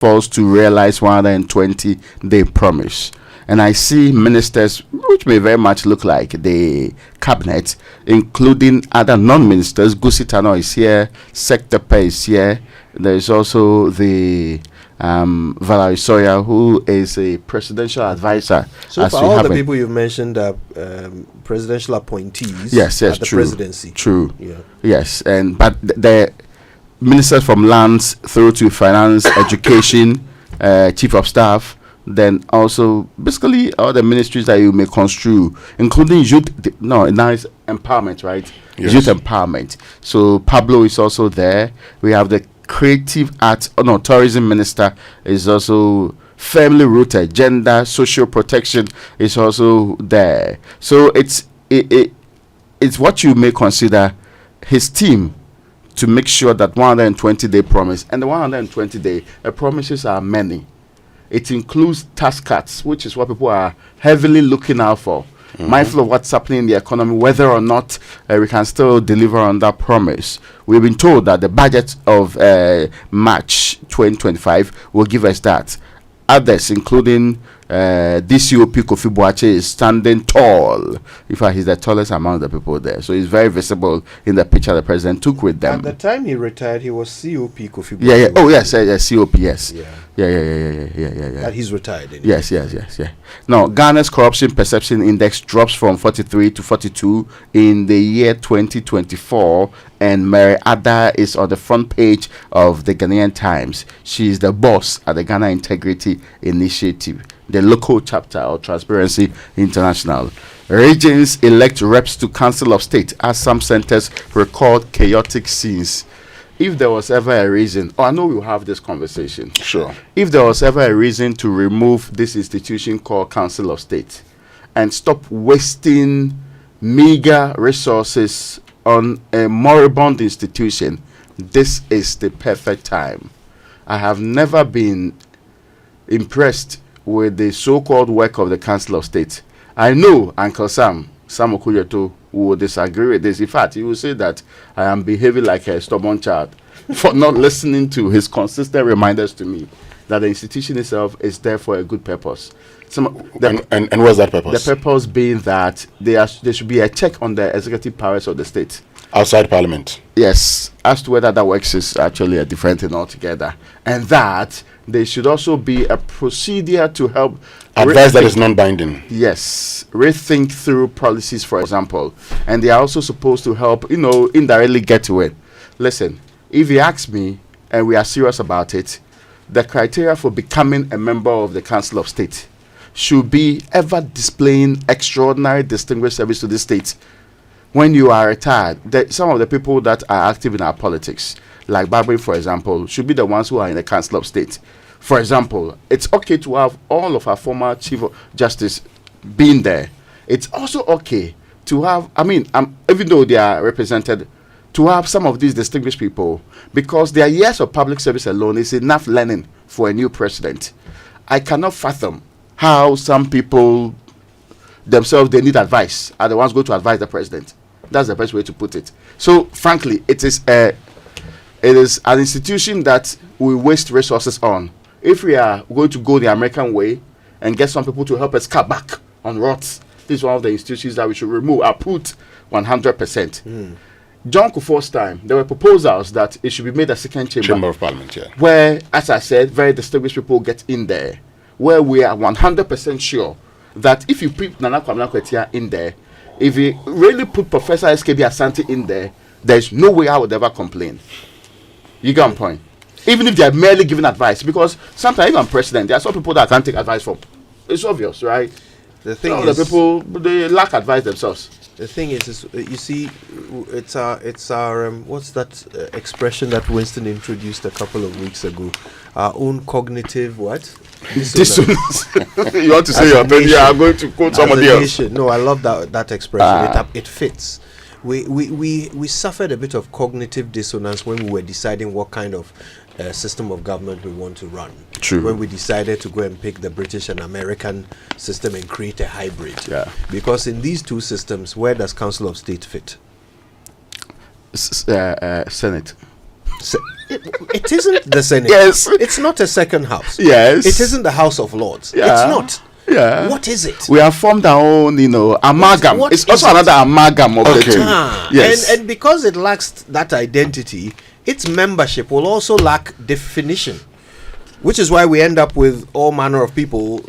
fails to realize 120-day promise. And I see ministers, which may very much look like the cabinet, including other non-ministers. Gusitano is here, Sectepe is here. There is also the Valerie Sawyer, who is a presidential advisor. So for all the people you've mentioned are presidential appointees. Yes, at the true. Presidency. True. Yeah. Yes, but the ministers from lands through to finance, education, chief of staff, then also basically all the ministries that you may construe, including youth. Now it's empowerment, right? Yes. Youth empowerment. So Pablo is also there. We have the creative arts, tourism minister is also firmly rooted. Gender, social protection is also there. So it's what you may consider his team to make sure that 120-day promise, and the 120-day promises are many. It includes tax cuts, which is what people are heavily looking out for. Mindful of what's happening in the economy, whether or not we can still deliver on that promise. We've been told that the budget of March 2025 will give us that. Others, including DCOP Kofi Boache, is standing tall. In fact, he's the tallest among the people there. So he's very visible in the picture the president took with them. At the time he retired, he was COP Kofi Boache. Yeah. Oh, yes, COP, yes. Yeah. Yeah. That he's retired. Anyway. Yes. Now, Ghana's corruption perception index drops from 43 to 42 in the year 2024, and Mary Ada is on the front page of the Ghanaian Times. She is the boss at the Ghana Integrity Initiative, the local chapter of Transparency International. Regions elect reps to Council of State as some centers record chaotic scenes. If there was ever a reason, I know we'll have this conversation. Sure. If there was ever a reason to remove this institution called Council of State and stop wasting meager resources on a moribund institution, this is the perfect time. I have never been impressed with the so-called work of the Council of State. I know Uncle Sam Okuyeto will disagree with this. In fact, he will say that I am behaving like a stubborn child for not listening to his consistent reminders to me that the institution itself is there for a good purpose. And what's that purpose? The purpose being that there should be a check on the executive powers of the state. Outside Parliament? Yes. As to whether that works is actually a different thing altogether. And that there should also be a procedure to help advice that is non-binding. Yes, rethink through policies, for example, and they are also supposed to help, indirectly get to it. Listen, if you ask me, and we are serious about it, the criteria for becoming a member of the Council of State should be ever displaying extraordinary distinguished service to the state. When you are retired, some of the people that are active in our politics, like Barbary, for example, should be the ones who are in the Council of State. For example, it's okay to have all of our former Chief of Justice being there. It's also okay to have, even though they are represented, to have some of these distinguished people, because their years of public service alone is enough learning for a new president. I cannot fathom how some people themselves, they need advice, are the ones going to advise the president. That's the best way to put it. So, frankly, it is an institution that we waste resources on. If we are going to go the American way and get some people to help us cut back on rots, this is one of the institutions that we should remove. I put 100%. John Kufuor's time, there were proposals that it should be made a second chamber of Parliament, where, as I said, very distinguished people get in there, where we are 100% sure that if you put Nana Kwame Kwetia in there, if you really put Professor SKB Asante in there, there's no way I would ever complain. You get my point? Even if they are merely giving advice, because sometimes even president, there are some people that I can't take advice from. It's obvious, right? The thing is, the people, they lack advice themselves. The thing is you see, it's our what's that expression that Winston introduced a couple of weeks ago? Our own cognitive what? Dissonance. You want to say your opinion? I'm going to quote somebody else. No, I love that expression. It fits. We suffered a bit of cognitive dissonance when we were deciding what kind of system of government we want to run. True. When we decided to go and pick the British and American system and create a hybrid. Yeah. Because in these two systems, where does Council of State fit? Senate. It isn't the Senate. Yes. It's not a second house. Yes. It isn't the House of Lords. Yeah. It's not. Yeah. What is it? We have formed our own, amalgam. What It's is also it? another amalgam of the Okay. two. Yes. And because it lacks that identity, its membership will also lack definition, which is why we end up with all manner of people,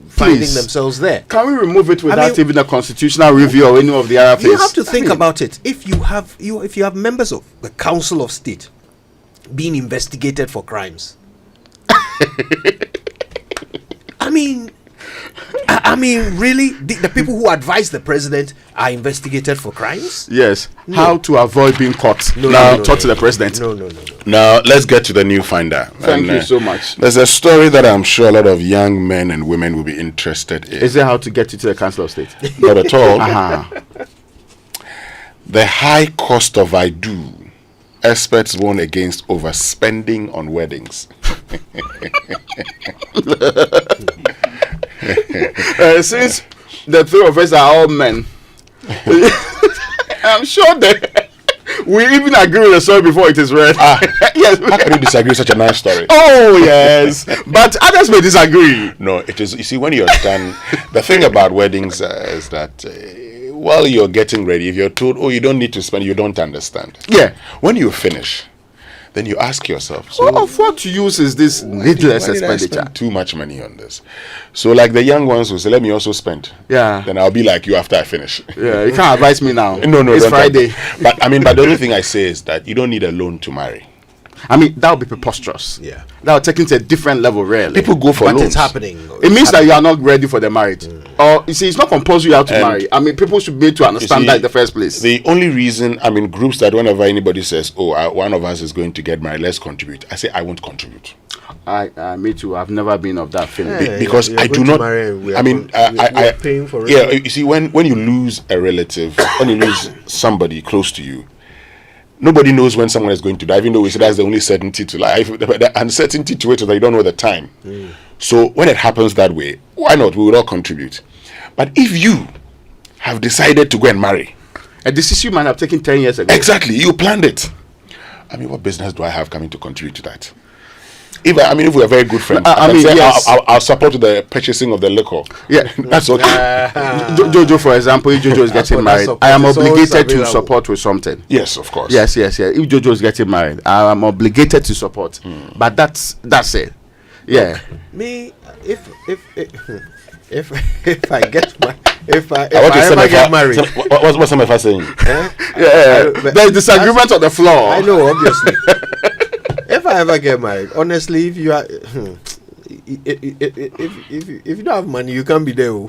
finding Please. themselves there. Can we remove it without mean- even a constitutional review or any of the other things? You have to think about it. If you have members of the Council of State being investigated for crimes, I mean, really, the people who advise the president are investigated for crimes? Yes. How to avoid being caught? No, Now, no, talk no, to the president. No. Now, let's get to the new finder. Thank And, you so much. There's a story that I'm sure a lot of young men and women will be interested in. Is it how to get you to the Council of State? Not at all. Uh-huh. The high cost of I do. Experts warn against overspending on weddings. Since the three of us are all men, I'm sure that we even agree with the story before it is read. Yes. How can you disagree with such a nice story? Oh, yes. But others may disagree. No, it is. You see, when you're done, the thing about weddings is that while you're getting ready, if you're told, "Oh, you don't need to spend," you don't understand. Yeah. When you finish, then you ask yourself, "So, Well, of what use is this needless why did I expenditure? spend too much money on this?" So, like the young ones will say, "Let me also spend." Yeah. Then I'll be like you after I finish. Yeah, you can't advise me now. No, It's don't Friday. But the only thing I say is that you don't need a loan to marry. I mean, that would be preposterous. Yeah. That would take it to a different level, really. People go for But loans. it's happening. It means that you are not ready for the marriage. Or, you see, it's not compulsory you have to And marry. I mean, people should be able to understand see, that in the first place. The only reason, groups that whenever anybody says, "Oh, one of us is going to get married, let's contribute," I say I won't contribute. Me too. I've never been of that feeling. Yeah. Because you're I do going to not. marry and we I are mean, we I are paying for it. Yeah, you see, when you lose a relative, when you lose somebody close to you, nobody knows when someone is going to die. Even though we say that's the only certainty to life, the uncertainty to it is that you don't know the time. So when it happens that way, why not? We will all contribute. But if you have decided to go and marry, A decision you might have taken 10 years ago. exactly, you planned it. I mean, what business do I have coming to contribute to that? If we are very good friends, I mean, can say yes. I'll support the purchasing of the liquor. Yeah. That's okay. Jojo, for example, if Jojo is getting that married, support I am is always obligated to available. support with something. Yes, of course. Yes. If Jojo is getting married, I am obligated to support. But that's it. Yeah. Me, if I get my if I What is ever get Semefa- married, What's Semefa saying? Yeah. There's disagreement on the floor. I know, obviously. If I ever get married, honestly, if you are, if you don't have money, you can't be there. Oh.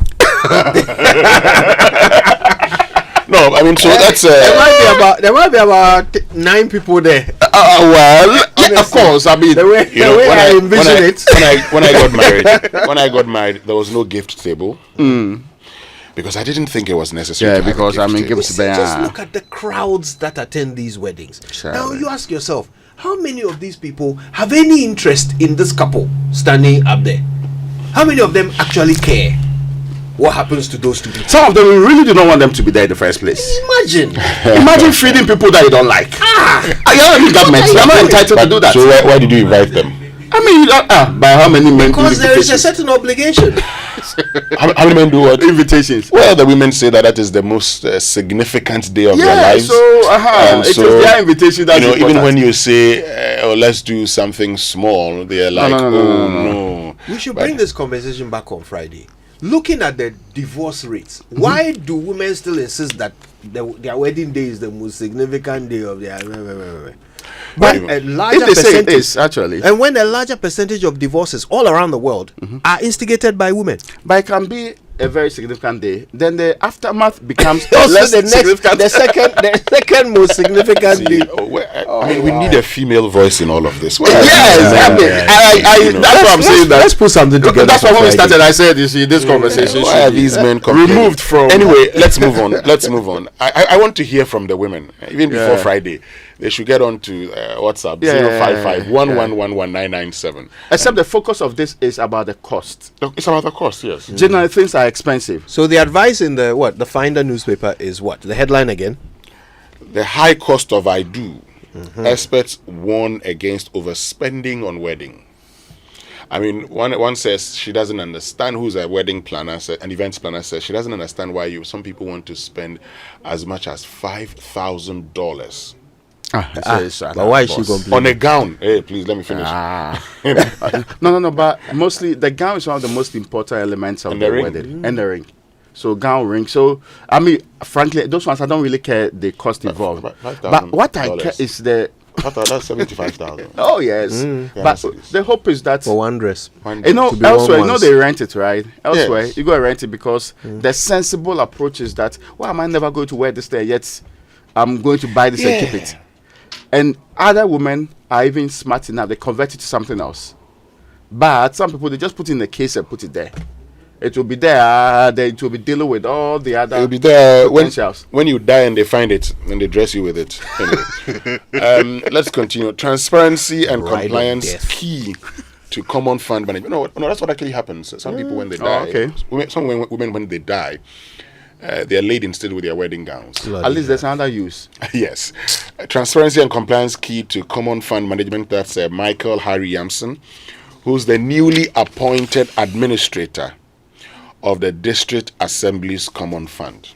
No, so that's There might be about 9 people there. Well, yeah, of course. I mean, The way I envision it. when I got married, there was no gift table. Because I didn't think it was necessary. Yeah, to have a because, gift table. gifts See, just there. look at the crowds that attend these weddings. Sure. Now you ask yourself, how many of these people have any interest in this couple standing up there? How many of them actually care what happens to those two people? Some of them we really do not want them to be there in the first place. Imagine feeding people that you don't like. You're not in government. You're not entitled to do that. So why did you invite them? I mean, you don't, by how many men? Because do there is a invitations? certain obligation. How many men do what? Invitations. Well, the women say that is the most significant day of their Yeah, lives. so And it is their invitation. That's even important. when you say, "Oh, let's do something small," they're like, no. We should But- bring this conversation back on Friday. Looking at the divorce rates, why do women still insist that their wedding day is the most significant day of their? But a larger if they say it percentage, is, actually. and when a larger percentage of divorces all around the world are instigated by women, But it can be a very significant day. Then the aftermath becomes also less the significant. the second most significant day. We need a female voice in all of this. Yes, that's what I'm saying. Let's put something together. That's for why when we Friday. started, I said, you see, this conversation Why should are be these men complaining? removed from. Anyway, let's move on. I want to hear from the women. Even before Yeah. Friday, they should get on to WhatsApp Yeah. 055-1111-997. Except the focus of this is about the cost. It's about the cost, yes. Generally, things are expensive. So the advice in the Finder newspaper is what? The headline again? The high cost of I do. Experts warn against overspending on wedding. I mean, one says she doesn't understand, who's a wedding planner, an events planner, says she doesn't understand why some people want to spend as much as $5,000 But why is she complaining? on a gown. Hey, please let me finish. No. But mostly the gown is one of the most important elements of And the the ring. wedding, and the ring. So gown, ring. So I mean, frankly, those ones I don't really care the cost involved. But what I care is the. That's 75,000. Oh yes, but the hope is that For one dress. you know To be elsewhere, worn you know once. they rent it, right? Elsewhere, Yes. you go and rent it because the sensible approach is that why am I never going to wear this there yet? I'm going to buy this and keep it. And other women are even smart enough; they convert it to something else. But some people they just put it in a case and put it there. It will be there. Then it will be dealing with all the other. It'll be there potentials. when you die and they find it and they dress you with it. Anyway, let's continue. Transparency and Bride of compliance death. key to common fund management. No, that's what actually happens. Some people when they die, okay. some women when they die, they are laid instead with their wedding gowns. At least there's another use. Yes. Transparency and compliance key to common fund management. That's Michael Harry Yamson, who's the newly appointed administrator of the District Assembly's Common Fund.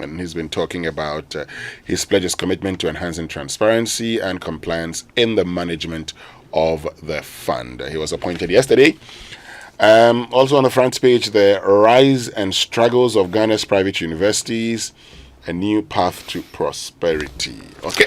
And he's been talking about his pledge's commitment to enhancing transparency and compliance in the management of the fund. He was appointed yesterday. Also on the front page, the rise and struggles of Ghana's private universities, a new path to prosperity. Okay.